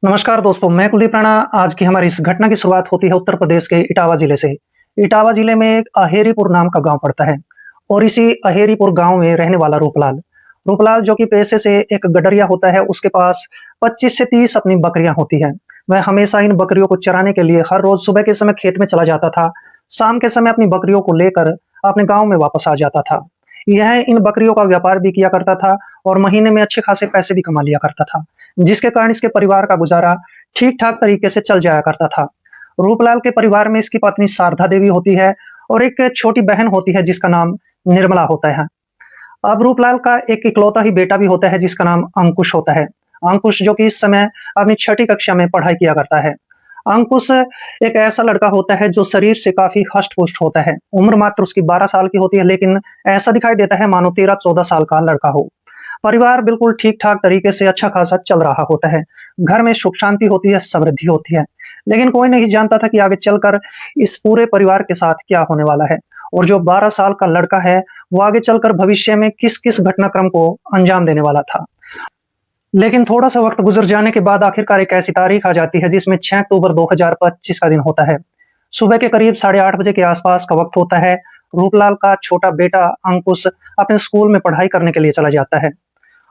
नमस्कार दोस्तों, मैं कुलदीप राणा। आज की हमारी इस घटना की शुरुआत होती है उत्तर प्रदेश के इटावा जिले से। इटावा जिले में एक अहेरीपुर नाम का गांव पड़ता है और इसी अहेरीपुर गांव में रहने वाला रूपलाल रूपलाल जो कि पेशे से एक गडरिया होता है, उसके पास 25 से 30 अपनी बकरियां होती हैं। वह हमेशा इन बकरियों को चराने के लिए हर रोज सुबह के समय खेत में चला जाता था। शाम के समय अपनी बकरियों को लेकर अपने गांव में वापस आ जाता था। यह इन बकरियों का व्यापार भी किया करता था और महीने में अच्छे खासे पैसे भी कमा लिया करता था, जिसके कारण इसके परिवार का गुजारा ठीक-ठाक तरीके से चल जाया करता था। रूपलाल के परिवार में इसकी पत्नी शारदा देवी होती है और एक छोटी बहन होती है जिसका नाम निर्मला होता है। अब रूपलाल का एक इकलौता ही बेटा भी होता है जिसका नाम अंकुश होता है। अंकुश जो कि इस समय अपनी छठी कक्षा में पढ़ाई किया करता है। अंकुश एक ऐसा लड़का होता है जो शरीर से काफी हष्ट-पुष्ट होता है। उम्र मात्र उसकी 12 साल की होती है, लेकिन ऐसा दिखाई देता है मानो 13-14 साल का लड़का हो। परिवार बिल्कुल ठीक-ठाक तरीके से अच्छा खासा चल रहा होता है। घर में सुख शांति होती है, समृद्धि होती है। लेकिन कोई नहीं जानता था कि आगे चलकर इस पूरे परिवार के साथ क्या होने वाला है और जो 12 साल का लड़का है, वो आगे चलकर भविष्य में किस-किस घटनाक्रम को अंजाम देने वाला था। लेकिन थोड़ा-सा वक़्त गुज़र जाने के बाद आखिरकार एक ऐसी तारीख आ जाती है जिसमें 6 अक्टूबर 2025 का दिन होता है। सुबह के करीब 8:30 बजे के आस-पास का वक़्त होता है। रूपलाल का छोटा बेटा अंकुश अपने स्कूल में पढ़ाई करने के लिए चला जाता है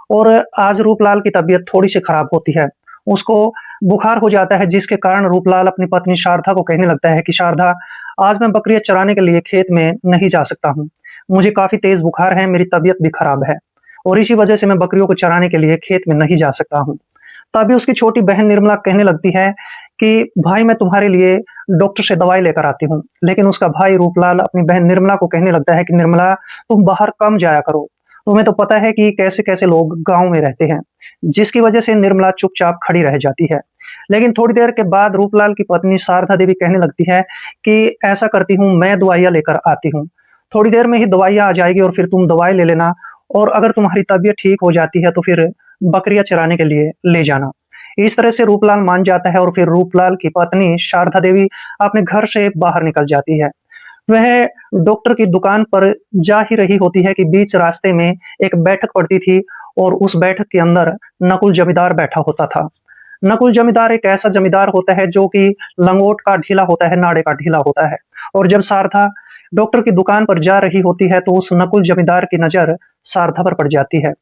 और आज रूपलाल की तबीयत थोड़ी-सी खराब होती है। उसको बुखार हो जाता है, जिसके कारण रूपलाल अपनी पत्नी शारदा को कहने लगता है कि शारदा, आज मैं बकरियाँ चराने के लिए खेत में नहीं जा सकता हूँ। मुझे काफ़ी तेज़ बुखार है, मेरी तबीयत भी खराब है और इसी वजह से मैं बकरियों को चराने के लिए खेत में नहीं जा सकता हूँ। तभी उसकी छोटी बहन निर्मला कहने लगती है कि भाई, मैं तुम्हारे लिए डॉक्टर से दवाई लेकर आती हूँ। लेकिन उसका भाई रूपलाल अपनी बहन निर्मला को कहने लगता है कि निर्मला, तुम बाहर कम जाया करो। तुम्हें तो पता है कि कैसे-कैसे लोग गाँव में रहते हैं। जिसकी वजह से निर्मला चुपचाप खड़ी रह जाती है। लेकिन थोड़ी देर के बाद रूपलाल की पत्नी शारदा देवी कहने लगती है कि ऐसा करती हूँ, मैं दवाइयाँ लेकर आती हूँ। थोड़ी देर में ही दवाइयाँ आ जाएगी और फिर तुम दवाई ले लेना और अगर तुम्हारी तबीयत ठीक हो जाती है तो फिर बकरियाँ चराने के लिए ले जाना। इस तरह से रूपलाल मान जाता है और फिर रूपलाल की पत्नी शारदा देवी अपने घर से बाहर निकल जाती है। वह डॉक्टर की दुकान पर जा ही रही होती है कि बीच रास्ते में एक बैठक पड़ती थी और उस बैठक के अंदर नकुल जमींदार बैठा होता था। नकुल जमींदार एक ऐसा जमींदार होता है जो कि लंगोट का ढीला होता है, नाड़े का ढीला होता है और जब शारदा डॉक्टर की दुकान पर जा रही होती है तो उस नकुल जमींदार की नज़र शारदा पर पड़ जाती है।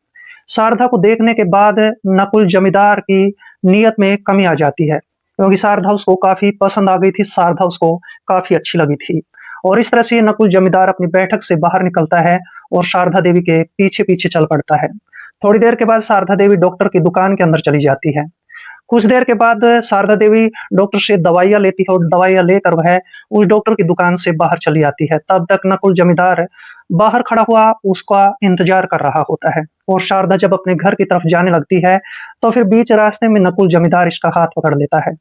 शारदा को देखने के बाद नकुल जमींदार की नीयत में कमी आ जाती है, क्योंकि शारदा उसको काफ़ी पसंद आ गई थी, शारदा उसको काफ़ी अच्छी लगी थी। और इस तरह से नकुल जमींदार अपनी बैठक से बाहर निकलता है और शारदा देवी के पीछे-पीछे चल पड़ता है। थोड़ी देर के बाद शारदा देवी डॉक्टर की दुकान के अंदर चली जाती है। कुछ देर के बाद शारदा देवी डॉक्टर से दवाइयाँ लेती है और दवाइयाँ लेकर वह उस डॉक्टर की दुकान से बाहर चली आती है। तब तक नकुल जमींदार बाहर खड़ा हुआ उसका इंतजार कर रहा होता है और शारदा जब अपने घर की तरफ जाने लगती है, तो फिर बीच रास्ते में नकुल जमींदार इसका हाथ पकड़ लेता है।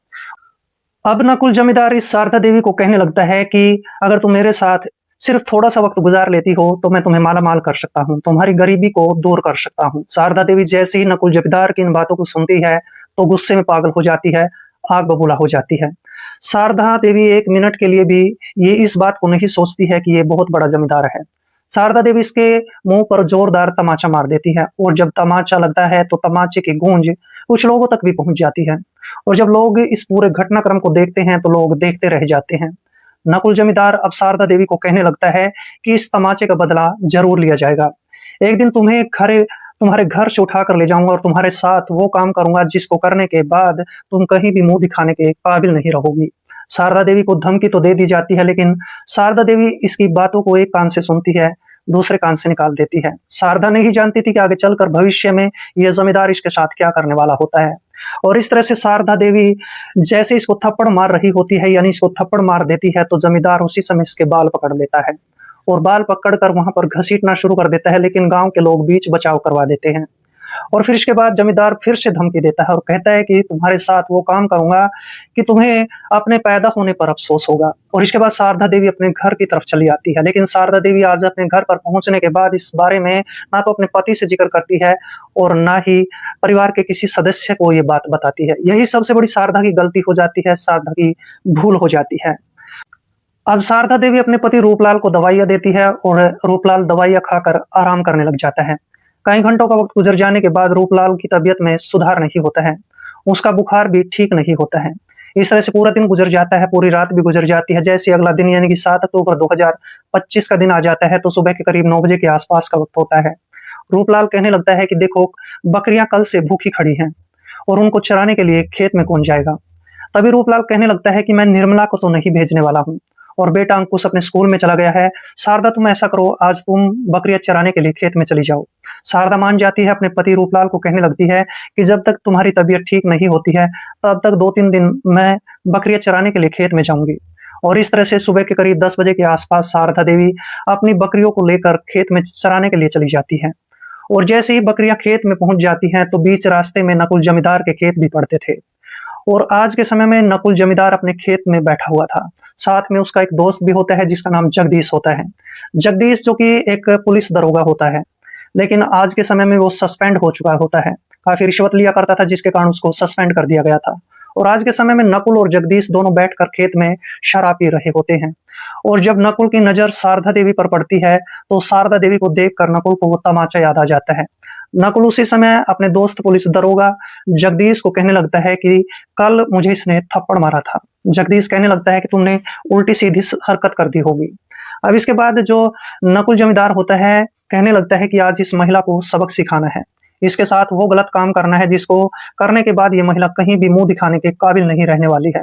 अब नकुल जमींदार इस शारदा देवी को कहने लगता है कि अगर तुम मेरे साथ सिर्फ थोड़ा-सा वक़्त गुज़ार लेती हो, तो मैं तुम्हें माला-माल कर सकता हूँ, तुम्हारी गरीबी को दूर कर सकता हूँ। शारदा देवी जैसे ही नकुल जमींदार की इन बातों को सुनती है, तो गुस्से में पागल हो जाती है, आग बबूला हो जाती है। शारदा देवी 1 मिनट के लिए भी ये इस बात को नहीं सोचती है कि ये बहुत बड़ा जमींदार है। शारदा देवी इसके मुँह पर जोरदार तमाचा मार देती है और जब तमाचा लगता है, तो तमाचे की गूंज कुछ लोगों तक भी पहुँच जाती है और जब लोग इस पूरे घटनाक्रम को देखते हैं, तो लोग देखते रह जाते हैं। नकुल जमींदार अब शारदा देवी को कहने लगता है कि इस तमाचे का बदला ज़रूर लिया जाएगा। एक दिन तुम्हारे घर से उठाकर ले जाऊँगा और तुम्हारे साथ वो काम करूँगा जिसको करने के बाद तुम कहीं भी मुँह दिखाने के काबिल नहीं रहोगी। शारदा देवी को धमकी तो दे दी जाती है, लेकिन शारदा देवी इसकी बातों को एक कान से सुनती है, दूसरे कान से निकाल देती है। शारदा नहीं जानती थी कि आगे चलकर भविष्य में ये ज़मींदार इसके साथ क्या करने वाला होता है। और इस तरह से शारदा देवी जैसे इसको थप्पड़ मार रही होती है, यानी इसको थप्पड़ मार देती है, तो ज़मींदार उसी समय इसके बाल पकड़ लेता है और बाल पकड़कर वहाँ पर घसीटना शुरू कर देता है, लेकिन गाँव के लोग बीच बचाव करवा देते हैं। और फिर इसके बाद जमींदार फिर से धमकी देता है और कहता है कि तुम्हारे साथ वो काम करूँगा कि तुम्हें अपने पैदा होने पर अफ़सोस होगा। और इसके बाद शारदा देवी अपने घर की तरफ चली आती है, लेकिन शारदा देवी आज अपने घर पर पहुँचने के बाद इस बारे में ना तो अपने पति से ज़िक्र करती है और ना ही परिवार के किसी सदस्य को ये बात बताती है। यही सबसे बड़ी शारदा की गलती हो जाती है, शारदा की भूल हो जाती है। अब शारदा देवी अपने पति रूपलाल को दवाइयाँ देती है और रूपलाल दवाइयाँ खाकर आराम करने लग जाता है। कई घंटों का वक़्त गुज़र जाने के बाद रूपलाल की तबीयत में सुधार नहीं होता है उसका बुखार भी ठीक नहीं होता है। इस तरह से पूरा दिन गुजर जाता है, पूरी रात भी गुजर जाती है। जैसे अगला दिन यानी कि 7 अक्टूबर 2025 का दिन आ जाता है, तो सुबह के करीब 9 बजे के आसपास का वक्त होता है। रूपलाल कहने लगता है कि देखो, बकरियां कल से भूखी खड़ी हैं और उनको चराने के लिए खेत में कौन जाएगा। तभी रूपलाल कहने लगता है कि मैं निर्मला को तो नहीं भेजने वाला हूँ, और बेटा अंकुश अपने स्कूल में चला गया है। शारदा, तुम ऐसा करो, आज तुम बकरियां चराने के लिए खेत में चली जाओ। शारदा मान जाती है, अपने पति रूपलाल को कहने लगती है कि जब तक तुम्हारी तबीयत ठीक नहीं होती है, तब तक 2-3 दिन मैं बकरियां चराने के लिए खेत में जाऊंगी। और इस तरह से सुबह के करीब 10 बजे के आसपास शारदा देवी अपनी बकरियों को लेकर खेत में चराने के लिए चली जाती है। और जैसे ही बकरियां खेत में पहुंच जाती हैं, तो बीच रास्ते में नकुल जमींदार के खेत भी पड़ते थे। और आज के समय में नकुल जमींदार अपने खेत में बैठा हुआ था। साथ में उसका एक दोस्त भी होता है जिसका नाम जगदीश होता है। जगदीश जो कि एक पुलिस दरोगा होता है, लेकिन आज के समय में वो सस्पेंड हो चुका होता है। काफी रिश्वत लिया करता था, जिसके कारण उसको सस्पेंड कर दिया गया था। और आज के समय में नकुल और जगदीश दोनों बैठकर खेत में शराब पी रहे होते हैं। और जब नकुल की नजर शारदा देवी पर पड़ती है, तो शारदा देवी को देखकर नकुल को वो तमाचा याद आ जाता है। नकुल उसी समय अपने दोस्त पुलिस दरोगा जगदीश को कहने लगता है कि कल मुझे इसने थप्पड़ मारा था। जगदीश कहने लगता है कि तुमने उल्टी सीधी हरकत कर दी होगी। अब इसके बाद जो नकुल जमींदार होता है, कहने लगता है कि आज इस महिला को सबक सिखाना है। इसके साथ वो गलत काम करना है जिसको करने के बाद ये महिला कहीं भी मुंह दिखाने के काबिल नहीं रहने वाली है।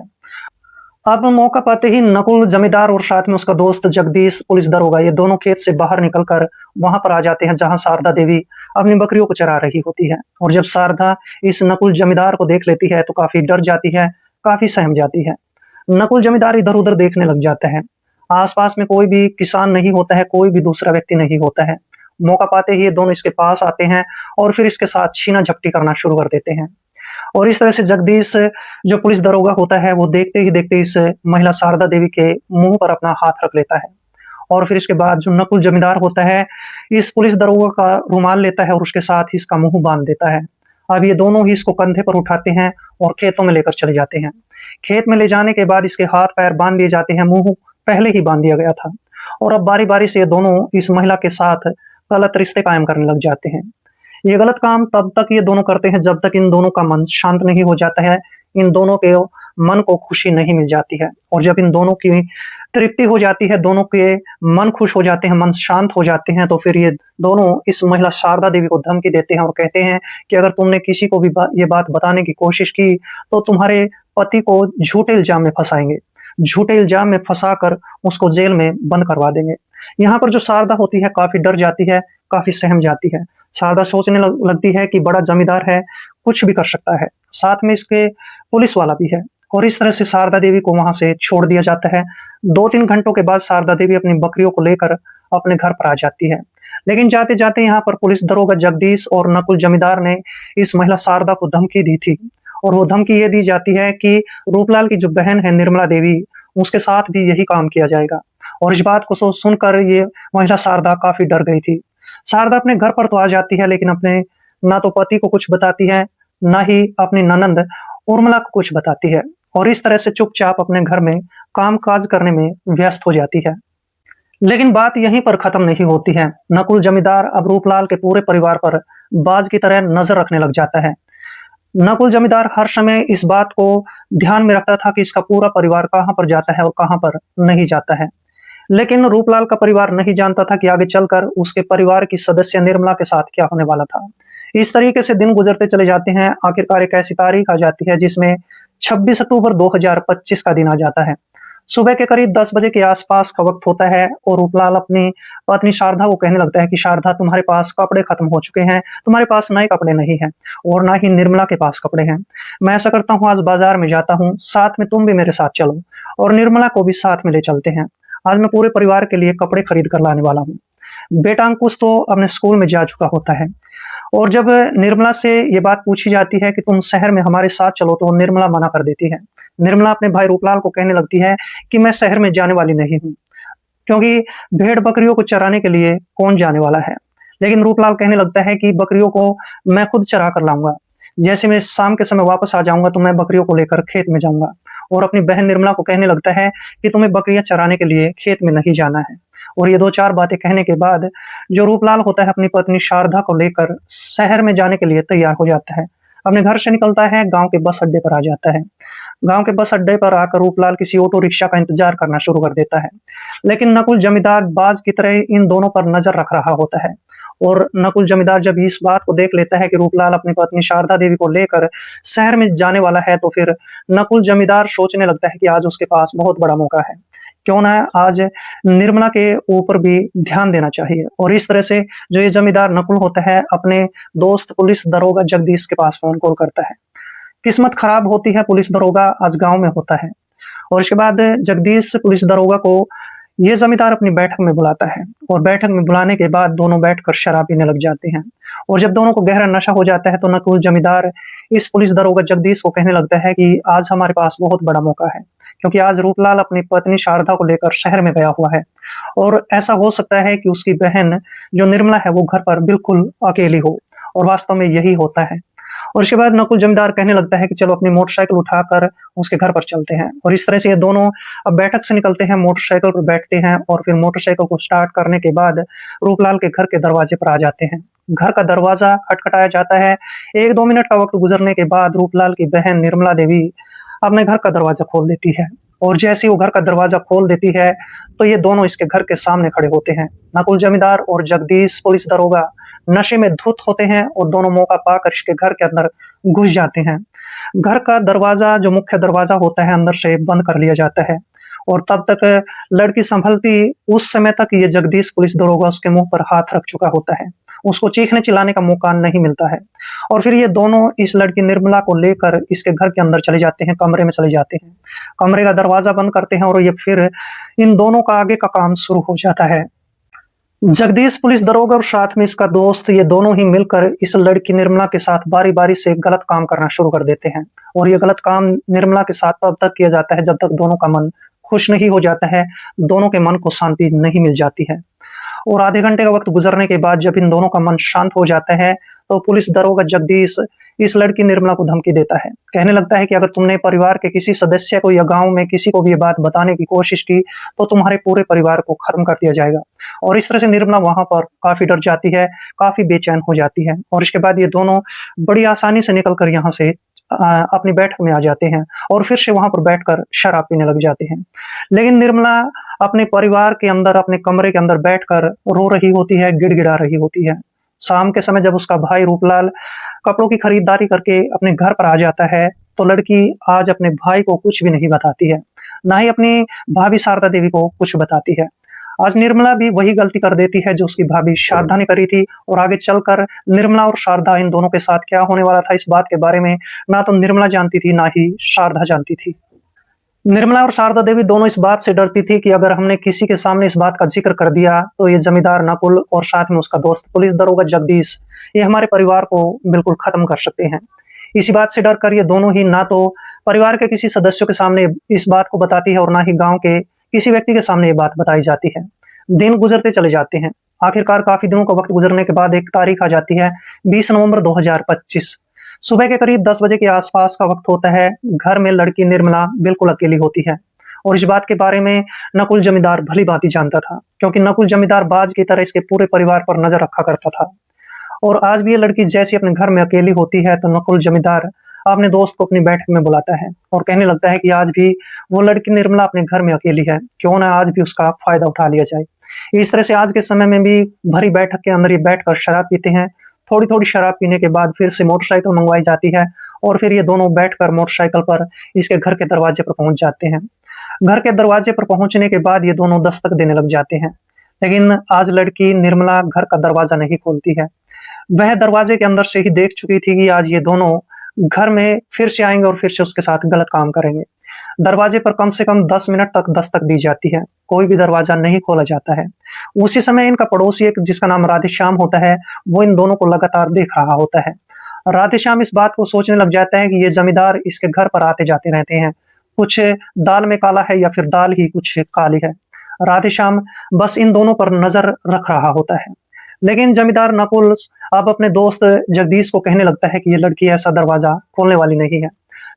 अब मौका पाते ही नकुल जमींदार और साथ में उसका दोस्त जगदीश पुलिस दरोगा, ये दोनों खेत से बाहर निकलकर वहां पर आ जाते हैं जहां शारदा देवी अपनी बकरियों को चरा रही होती है। और जब शारदा इस नकुल जमींदार को देख लेती है, तो काफी डर जाती है, काफी सहम जाती है। नकुल जमींदार इधर उधर देखने लग जाता है। आसपास में कोई भी किसान नहीं होता है, कोई भी दूसरा व्यक्ति नहीं होता है। मौका पाते ही ये दोनों इसके पास आते हैं और फिर इसके साथ छीना झपटी करना शुरू कर देते हैं। और इस तरह से जगदीश जो पुलिस दरोगा होता है, वो देखते ही देखते इस महिला शारदा देवी के मुंह पर अपना हाथ रख लेता है। और फिर इसके बाद जो नकुल जमींदार होता है, इस पुलिस दरोगा का रुमाल लेता है और उसके साथ ही इसका मुंह बांध देता है। अब ये दोनों ही इसको कंधे पर उठाते हैं और खेतों में लेकर चले जाते हैं। खेत में ले जाने के बाद इसके हाथ पैर बांध दिए जाते हैं, मुंह पहले ही बांध दिया गया था। और अब बारी बारी से ये दोनों इस महिला के साथ गलत रिश्ते कायम करने लग जाते हैं। ये गलत काम तब तक ये दोनों करते हैं जब तक इन दोनों का मन शांत नहीं हो जाता है, इन दोनों के मन को खुशी नहीं मिल जाती है। और जब इन दोनों की तृप्ति हो जाती है, दोनों के मन खुश हो जाते हैं, मन शांत हो जाते हैं, तो फिर ये दोनों इस महिला शारदा देवी को धमकी देते हैं और कहते हैं कि अगर तुमने किसी को भी ये बात बताने की कोशिश की, तो तुम्हारे पति को झूठे इल्जाम में फंसाएंगे, झूठे इल्जाम में फंसाकर उसको जेल में बंद करवा देंगे। यहाँ पर जो शारदा होती है, काफी डर जाती है, काफी सहम जाती है। शारदा सोचने लगती है कि बड़ा जमींदार है, कुछ भी कर सकता है, साथ में इसके पुलिस वाला भी है। और इस तरह से शारदा देवी को वहां से छोड़ दिया जाता है। 2-3 घंटों के बाद शारदा देवी अपनी बकरियों को लेकर अपने घर पर आ जाती है। लेकिन जाते जाते यहाँ पर पुलिस दरोगा जगदीश और नकुल जमींदार ने इस महिला शारदा को धमकी दी थी। और वो धमकी ये दी जाती है कि रूपलाल की जो बहन है निर्मला देवी, उसके साथ भी यही काम किया जाएगा। और इस बात को सुनकर ये महिला शारदा काफी डर गई थी। शारदा अपने घर पर तो आ जाती है, लेकिन अपने ना तो पति को कुछ बताती है, ना ही अपनी ननंद उर्मिला को कुछ बताती है। और इस तरह से चुपचाप अपने घर में काम काज करने में व्यस्त हो जाती है। लेकिन बात यहीं पर खत्म नहीं होती है। नकुल जमींदार अब रूपलाल के पूरे परिवार पर बाज की तरह नजर रखने लग जाता है। नकुल जमींदार हर समय इस बात को ध्यान में रखता था कि इसका पूरा परिवार कहाँ पर जाता है और कहाँ पर नहीं जाता है। लेकिन रूपलाल का परिवार नहीं जानता था कि आगे चलकर उसके परिवार की सदस्य निर्मला के साथ क्या होने वाला था। इस तरीके से दिन गुजरते चले जाते हैं। आखिरकार एक ऐसी तारीख आ जाती है जिसमें 26 अक्टूबर 2025 का दिन आ जाता है। सुबह के करीब 10 बजे के आसपास का वक्त होता है और रूपलाल अपनी पत्नी शारदा को कहने लगता है कि शारदा, तुम्हारे पास कपड़े खत्म हो चुके हैं, तुम्हारे पास नए कपड़े नहीं हैं और ना ही निर्मला के पास कपड़े हैं। मैं ऐसा करता हूँ, आज बाजार में जाता हूँ, साथ में तुम भी मेरे साथ चलो और निर्मला को भी साथ में ले चलते हैं। आज मैं पूरे परिवार के लिए कपड़े खरीद कर लाने वाला हूँ। बेटा अंकुश तो अपने स्कूल में जा चुका होता है। और जब निर्मला से ये बात पूछी जाती है कि तुम शहर में हमारे साथ चलो, तो निर्मला मना कर देती है। निर्मला अपने भाई रूपलाल को कहने लगती है कि मैं शहर में जाने वाली नहीं हूँ, क्योंकि भेड़ बकरियों को चराने के लिए कौन जाने वाला है। लेकिन रूपलाल कहने लगता है कि बकरियों को मैं खुद चरा कर लाऊंगा। जैसे मैं शाम के समय वापस आ जाऊंगा, तो मैं बकरियों को लेकर खेत में जाऊंगा। और अपनी बहन निर्मला को कहने लगता है कि तुम्हें बकरियां चराने के लिए खेत में नहीं जाना है। और ये 2-4 बातें कहने के बाद जो रूपलाल होता है, अपनी पत्नी शारदा को लेकर शहर में जाने के लिए तैयार हो जाता है। अपने घर से निकलता है, गांव के बस अड्डे पर आ जाता है। गांव के बस अड्डे पर आकर रूपलाल किसी ऑटो रिक्शा का इंतजार करना शुरू कर देता है। लेकिन नकुल जमींदार बाज की तरह इन दोनों पर नजर रख रहा होता है। और नकुल जमींदार जब इस बात को देख लेता है कि रूपलाल अपनी पत्नी शारदा देवी को लेकर शहर में जाने वाला है, तो फिर नकुल जमींदार सोचने लगता है कि आज उसके पास बहुत बड़ा मौका है, क्यों ना आज निर्मला के ऊपर भी ध्यान देना चाहिए। और इस तरह से जो ये जमींदार नकुल होता है, अपने दोस्त पुलिस दरोगा जगदीश के पास फोन कॉल करता है। किस्मत खराब होती है, पुलिस दरोगा आज गांव में होता है। और इसके बाद जगदीश पुलिस दरोगा को ये जमींदार अपनी बैठक में बुलाता है, और बैठक में बुलाने के बाद दोनों बैठकर शराब पीने लग जाते हैं। और जब दोनों को गहरा नशा हो जाता है, तो नकुल जमींदार इस पुलिस दरोगा जगदीश को कहने लगता है कि आज हमारे पास बहुत बड़ा मौका है, क्योंकि आज रूपलाल अपनी पत्नी शारदा को लेकर शहर में गया हुआ है, और ऐसा हो सकता है कि उसकी बहन जो निर्मला है वो घर पर बिल्कुल अकेली हो, और वास्तव में यही होता है। और इसके बाद नकुल जमींदार कहने लगता है कि चलो अपनी मोटरसाइकिल उठाकर उसके घर पर चलते हैं। और इस तरह से ये दोनों अब बैठक से निकलते हैं, मोटरसाइकिल पर बैठते हैं, और फिर मोटरसाइकिल को स्टार्ट करने के बाद रूपलाल के घर के दरवाजे पर आ जाते हैं। घर का दरवाजा खटखटाया जाता है। 1-2 मिनट का वक्त गुजरने के बाद रूपलाल की बहन निर्मला देवी अपने घर का दरवाजा खोल देती है। और जैसे ही वो घर का दरवाजा खोल देती है, तो ये दोनों इसके घर के सामने खड़े होते हैं। नकुल जमींदार और जगदीश पुलिस दरोगा नशे में धुत होते हैं, और दोनों मौका पाकर इसके घर के अंदर घुस जाते हैं। घर का दरवाजा, जो मुख्य दरवाजा होता है, अंदर से बंद कर लिया जाता है। और तब तक लड़की संभलती उस समय तक ये जगदीश पुलिस दरोगा उसके मुंह पर हाथ रख चुका होता है। उसको चीखने चिल्लाने का मौका नहीं मिलता है। और फिर ये दोनों इस लड़की निर्मला को लेकर इसके घर के अंदर चले जाते हैं, कमरे में चले जाते हैं, कमरे का दरवाजा बंद करते हैं, और ये फिर इन दोनों का आगे का काम शुरू हो जाता है। जगदीश पुलिस दरोगा और साथ में इसका दोस्त, ये दोनों ही मिलकर इस लड़की निर्मला के साथ बारी बारी से गलत काम करना शुरू कर देते हैं। और ये गलत काम निर्मला के साथ तब तक किया जाता है जब तक दोनों का मन खुश नहीं हो जाता है, दोनों के मन को शांति नहीं मिल जाती है। और आधे घंटे का वक्त गुजरने के बाद जब इन दोनों का मन शांत हो जाता है, तो पुलिस दरोगा जगदीश इस लड़की निर्मला को धमकी देता है। कहने लगता है कि अगर तुमने परिवार के किसी सदस्य को या गांव में किसी को भी ये बात बताने की कोशिश की, तो तुम्हारे पूरे परिवार को खत्म कर दिया जाएगा। और इस तरह से निर्मला वहां पर काफी डर जाती है, काफी बेचैन हो जाती है। और इसके बाद ये दोनों बड़ी आसानी से निकलकर यहाँ से अपनी बैठक में आ जाते हैं, और फिर से वहां पर बैठकर शराब पीने लग जाते हैं। लेकिन निर्मला अपने परिवार के अंदर, अपने कमरे के अंदर बैठकर रो रही होती है, गिड़गिड़ा रही होती है। शाम के समय जब उसका भाई रूपलाल कपड़ों की खरीदारी करके अपने घर पर आ जाता है, तो लड़की आज अपने भाई को कुछ भी नहीं बताती है, ना ही अपनी भाभी शारदा देवी को कुछ बताती है। आज निर्मला भी वही गलती कर देती है जो उसकी भाभी शारदा ने करी थी, और आगे चलकर निर्मला और शारदा, इन दोनों के साथ क्या होने वाला था, इस बात के बारे में ना तो निर्मला जानती थी, ना ही शारदा जानती थी। निर्मला और शारदा देवी दोनों इस बात से डरती थी कि अगर हमने किसी के सामने इस बात का जिक्र कर दिया, तो ये जमींदार नकुल और साथ में उसका दोस्त पुलिस दरोगा जगदीश, ये हमारे परिवार को बिल्कुल खत्म कर सकते हैं। इसी बात से डरकर ये दोनों ही ना तो परिवार के किसी सदस्यों के सामने इस बात को बताती है, और ना ही गांव के किसी व्यक्ति के सामने ये बात बताई जाती है। दिन गुजरते चले जाते हैं। आखिरकार काफी दिनों का वक्त गुजरने के बाद एक तारीख आ जाती है, 20 नवंबर 2025। सुबह के करीब 10 बजे के आसपास का वक्त होता है। घर में लड़की निर्मला बिल्कुल अकेली होती है, और इस बात के बारे में नकुल जमींदार भली भांति जानता था, क्योंकि नकुल जमींदार बाज की तरह इसके पूरे परिवार पर नजर रखा करता था। और आज भी ये लड़की जैसी अपने घर में अकेली होती है, तो नकुल जमींदार अपने दोस्त को अपनी बैठक में बुलाता है, और कहने लगता है कि आज भी वो लड़की निर्मला अपने घर में अकेली है, क्यों ना आज भी उसका फायदा उठा लिया जाए। इस तरह से आज के समय में भी भरी बैठक के अंदर ये बैठकर शराब पीते हैं। थोड़ी थोड़ी शराब पीने के बाद फिर से मोटरसाइकिल मंगवाई जाती है, और फिर ये दोनों बैठकर मोटरसाइकिल पर इसके घर के दरवाजे पर पहुंच जाते हैं। घर के दरवाजे पर पहुंचने के बाद ये दोनों दस्तक देने लग जाते हैं, लेकिन आज लड़की निर्मला घर का दरवाजा नहीं खोलती है। वह दरवाजे के अंदर से ही देख चुकी थी कि आज ये दोनों घर में फिर से आएंगे और फिर से उसके साथ गलत काम करेंगे। दरवाजे पर कम से कम 10 मिनट तक दस्तक दी जाती है, कोई भी दरवाजा नहीं खोला जाता है। उसी समय इनका पड़ोसी, एक जिसका नाम राधेश्याम होता है, वो इन दोनों को लगातार देख रहा होता है। राधेश्याम इस बात को सोचने लग जाता है कि ये जमींदार इसके घर पर आते जाते रहते हैं, कुछ दाल में काला है या फिर दाल ही कुछ काली है। राधेश्याम बस इन दोनों पर नजर रख रहा होता है। लेकिन जमींदार नकुल अब अपने दोस्त जगदीश को कहने लगता है कि ये लड़की ऐसा दरवाजा खोलने वाली नहीं है,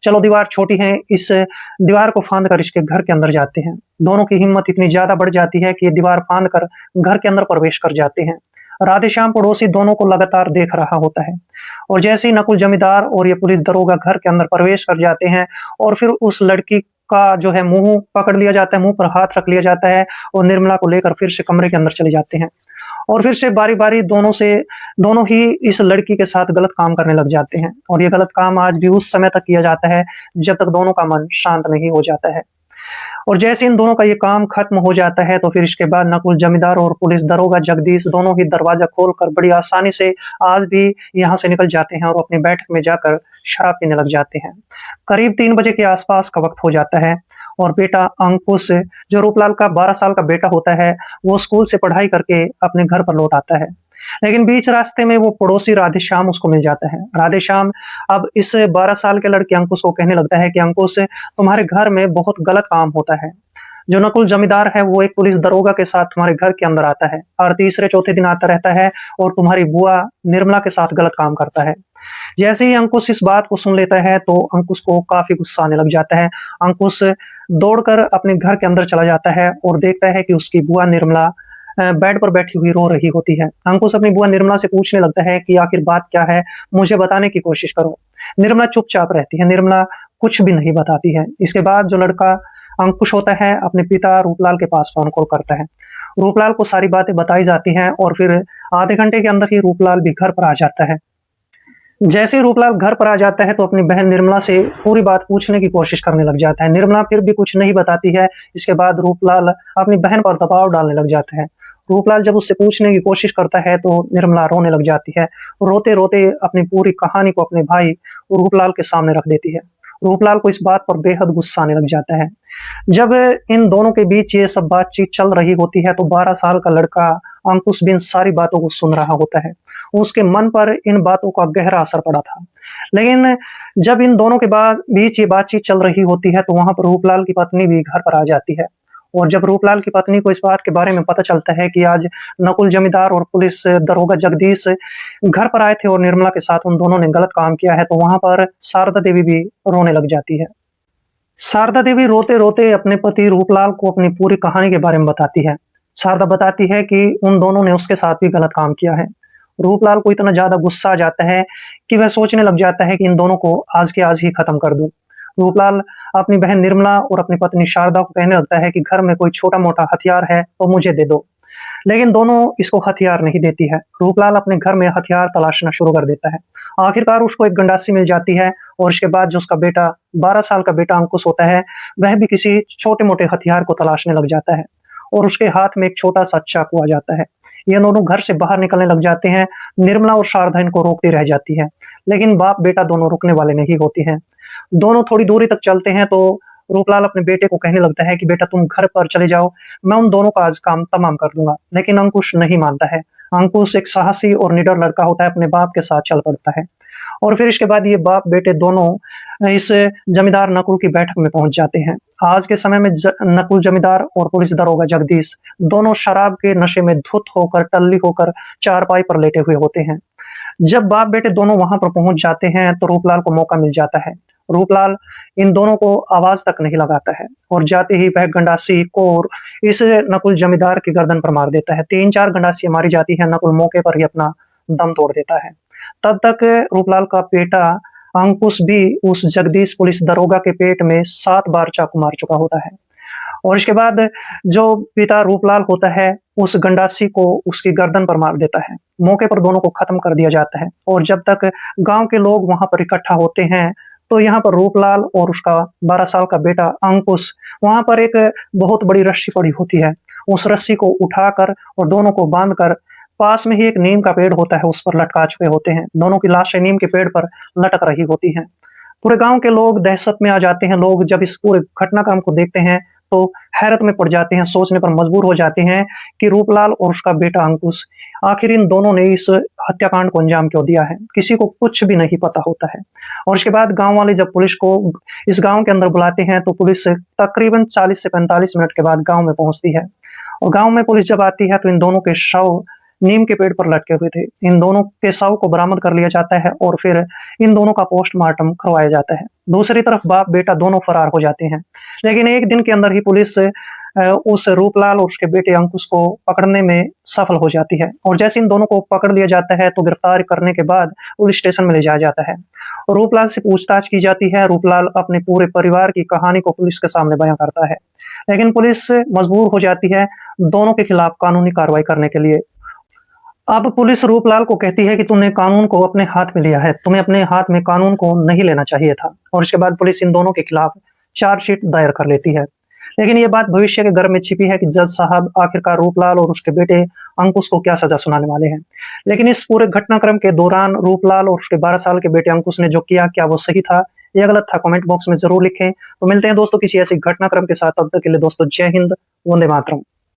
चलो दीवार छोटी है, इस दीवार को फांद कर इसके घर के अंदर जाते हैं। दोनों की हिम्मत इतनी ज्यादा बढ़ जाती है कि ये दीवार फांद कर घर के अंदर प्रवेश कर जाते हैं। राधेश्याम पड़ोसी दोनों को लगातार देख रहा होता है। और जैसे ही नकुल जमींदार और ये पुलिस दरोगा घर के अंदर प्रवेश कर जाते हैं और फिर उस लड़की का जो है मुंह पकड़ लिया जाता है, मुंह पर हाथ रख लिया जाता है और निर्मला को लेकर फिर से कमरे के अंदर चले जाते हैं। और फिर से बारी-बारी दोनों ही इस लड़की के साथ गलत काम करने लग जाते हैं और ये गलत काम आज भी उस समय तक किया जाता है जब तक दोनों का मन शांत नहीं हो जाता है। और जैसे इन दोनों का ये काम खत्म हो जाता है तो फिर इसके बाद नकुल जमींदार और पुलिस दरोगा जगदीश दोनों ही दरवाजा खोलकर बड़ी आसानी से आज भी यहाँ से निकल जाते हैं और अपनी बैठक में जाकर शराब पीने लग जाते हैं। करीब 3 बजे के आसपास का वक्त हो जाता है और बेटा अंकुश, जो रूपलाल का 12 साल का बेटा होता है, वो स्कूल से पढ़ाई करके अपने घर पर लौट आता है। लेकिन बीच रास्ते में वो पड़ोसी राधेश्याम उसको मिल जाता है। राधेश्याम अब इस 12 साल के लड़के अंकुश को कहने लगता है कि अंकुश, तुम्हारे घर में बहुत गलत काम होता है। जो नकुल जमींदार है वो एक पुलिस दरोगा के साथ तुम्हारे घर के अंदर आता है और तीसरे चौथे दिन आता रहता है और तुम्हारी बुआ निर्मला के साथ गलत काम करता है। जैसे ही अंकुश इस बात को सुन लेता है तो अंकुश को काफी गुस्सा आने लग जाता है। अंकुश दौड़कर अपने घर के अंदर चला जाता है और देखता है कि उसकी बुआ निर्मला बेड पर बैठी हुई रो रही होती है। अंकुश अपनी बुआ निर्मला से पूछने लगता है कि आखिर बात क्या है, मुझे बताने की कोशिश करो। निर्मला चुपचाप रहती है, निर्मला कुछ भी नहीं बताती है। इसके बाद जो लड़का अंकुश होता है अपने पिता रूपलाल के पास फोन कॉल करता है। रूपलाल को सारी बातें बताई जाती हैं और फिर आधे घंटे के अंदर ही रूपलाल भी घर पर आ जाता है। जैसे ही रूपलाल घर पर आ जाता है तो अपनी बहन निर्मला से पूरी बात पूछने की कोशिश करने लग जाता है। निर्मला फिर भी कुछ नहीं बताती है। इसके बाद रूपलाल अपनी बहन पर दबाव डालने लग जाता है। रूपलाल जब उससे पूछने की कोशिश करता है तो निर्मला रोने लग जाती है। रोते रोते अपनी पूरी कहानी को अपने भाई रूपलाल के सामने रख देती है। रूपलाल को इस बात पर बेहद गुस्सा आने लग जाता है। जब इन दोनों के बीच ये सब बातचीत चल रही होती है तो 12 साल का लड़का अंकुश भी इन सारी बातों को सुन रहा होता है। उसके मन पर इन बातों का गहरा असर पड़ा था। लेकिन जब इन दोनों के बीच ये बातचीत चल रही होती है तो वहां पर रूपलाल की पत्नी भी घर पर आ जाती है। और जब रूपलाल की पत्नी को इस बात के बारे में पता चलता है कि आज नकुल जमींदार और पुलिस दरोगा जगदीश घर पर आए थे और निर्मला के साथ उन दोनों ने गलत काम किया है, तो वहां पर शारदा देवी भी रोने लग जाती है। शारदा देवी रोते रोते अपने पति रूपलाल को अपनी पूरी कहानी के बारे में बताती है। शारदा बताती है कि उन दोनों ने उसके साथ भी गलत काम किया है। रूपलाल को इतना ज्यादा गुस्सा आ जाता है कि वह सोचने लग जाता है कि इन दोनों को आज के आज ही खत्म कर दूं। रूपलाल अपनी बहन निर्मला और अपनी पत्नी शारदा को कहने लगता है कि घर में कोई छोटा मोटा हथियार है तो मुझे दे दो। लेकिन दोनों इसको हथियार नहीं देती है। रूपलाल अपने घर में हथियार तलाशना शुरू कर देता है। आखिरकार उसको एक गंडासी मिल जाती है और इसके बाद जो उसका बेटा 12 साल का बेटा अंकुश होता है वह भी किसी छोटे मोटे हथियार को तलाशने लग जाता है और उसके हाथ में एक छोटा सा चाकू आ जाता है। ये दोनों घर से बाहर निकलने लग जाते हैं। निर्मला और शारदा इनको रोकती रह जाती है, लेकिन बाप बेटा दोनों रुकने वाले नहीं होते हैं। दोनों थोड़ी दूरी तक चलते हैं तो रूपलाल अपने बेटे को कहने लगता है कि बेटा तुम घर पर चले जाओ, मैं उन दोनों का आज काम तमाम कर दूंगा। लेकिन अंकुश नहीं मानता है। अंकुश एक साहसी और निडर लड़का होता है, अपने बाप के साथ चल पड़ता है। और फिर इसके बाद ये बाप बेटे दोनों इस जमींदार नकुल की बैठक में पहुंच जाते हैं। आज के समय में नकुल जमींदार और पुलिस दरोगा जगदीश दोनों शराब के नशे में धुत होकर टल्ली होकर चारपाई पर लेटे हुए होते हैं। जब बाप बेटे दोनों वहां पर पहुंच जाते हैं तो रूपलाल को मौका मिल जाता है। रूपलाल इन दोनों को आवाज तक नहीं लगाता है और जाते ही वह गंडासी कोर इस नकुल जमींदार की गर्दन पर मार देता है। 3-4 गंडासी मारी जाती है। नकुल मौके पर ही अपना दम तोड़ देता है। तब तक रूपलाल का बेटा अंकुश भी उस जगदीश पुलिस दरोगा के पेट में 7 बार चाकू मार चुका होता है। और इसके बाद जो पिता रूपलाल होता है उस गंडासी को उसकी गर्दन पर मार देता है। मौके पर दोनों को खत्म कर दिया जाता है। और जब तक गांव के लोग वहां पर इकट्ठा होते हैं तो यहाँ पर रूपलाल और उसका 12 साल का बेटा अंकुश वहां पर एक बहुत बड़ी रस्सी पड़ी होती है। उस रस्सी को उठाकर और दोनों को बांधकर पास में ही एक नीम का पेड़ होता है उस पर लटका चुके होते हैं। दोनों की लाशें नीम के पेड़ पर लटक रही होती हैं। पूरे गांव के लोग दहशत में आ जाते हैं। लोग जब इस पूरे घटनाक्रम को देखते हैं तो हैरत में पड़ जाते हैं, सोचने पर मजबूर हो जाते हैं कि रूपलाल और उसका बेटा अंकुश आखिर इन दोनों ने इस हत्याकांड को अंजाम क्यों दिया है। किसी को कुछ भी नहीं पता होता है। और उसके बाद गांव वाले जब पुलिस को इस गांव के अंदर बुलाते हैं तो पुलिस तकरीबन 40 से 45 मिनट के बाद गांव में पहुंचती है। और गांव में पुलिस जब आती है तो इन दोनों के शव नीम के पेड़ पर लटके हुए थे। इन दोनों के शव को बरामद कर लिया जाता है और फिर इन दोनों का पोस्टमार्टम करवाया जाता है। दूसरी तरफ बाप बेटा दोनों फरार हो जाते हैं। लेकिन एक दिन के अंदर ही पुलिस उस रूपलाल और उसके बेटे अंकुश को पकड़ने में सफल हो जाती है। और जैसे इन दोनों को पकड़ लिया जाता है तो गिरफ्तार करने के बाद पुलिस स्टेशन में ले जाया जाता है। रूपलाल से पूछताछ की जाती है। रूपलाल अपने पूरे परिवार की कहानी को पुलिस के सामने बयां करता है, लेकिन पुलिस मजबूर हो जाती है दोनों के खिलाफ कानूनी कार्रवाई करने के लिए। अब पुलिस रूपलाल को कहती है कि तुमने कानून को अपने हाथ में लिया है, तुम्हें अपने हाथ में कानून को नहीं लेना चाहिए था। और इसके बाद पुलिस इन दोनों के खिलाफ चार्जशीट दायर कर लेती है। लेकिन ये बात भविष्य के गर्भ में छिपी है कि जज साहब आखिरकार रूपलाल और उसके बेटे अंकुश को क्या सजा सुनाने वाले हैं। लेकिन इस पूरे घटनाक्रम के दौरान रूपलाल और उसके 12 साल के बेटे अंकुश ने जो किया, क्या वो सही था या गलत था? कमेंट बॉक्स में जरूर लिखें। तो मिलते हैं दोस्तों किसी ऐसी घटनाक्रम के साथ, तब तक के लिए दोस्तों जय हिंद, वंदे मातरम।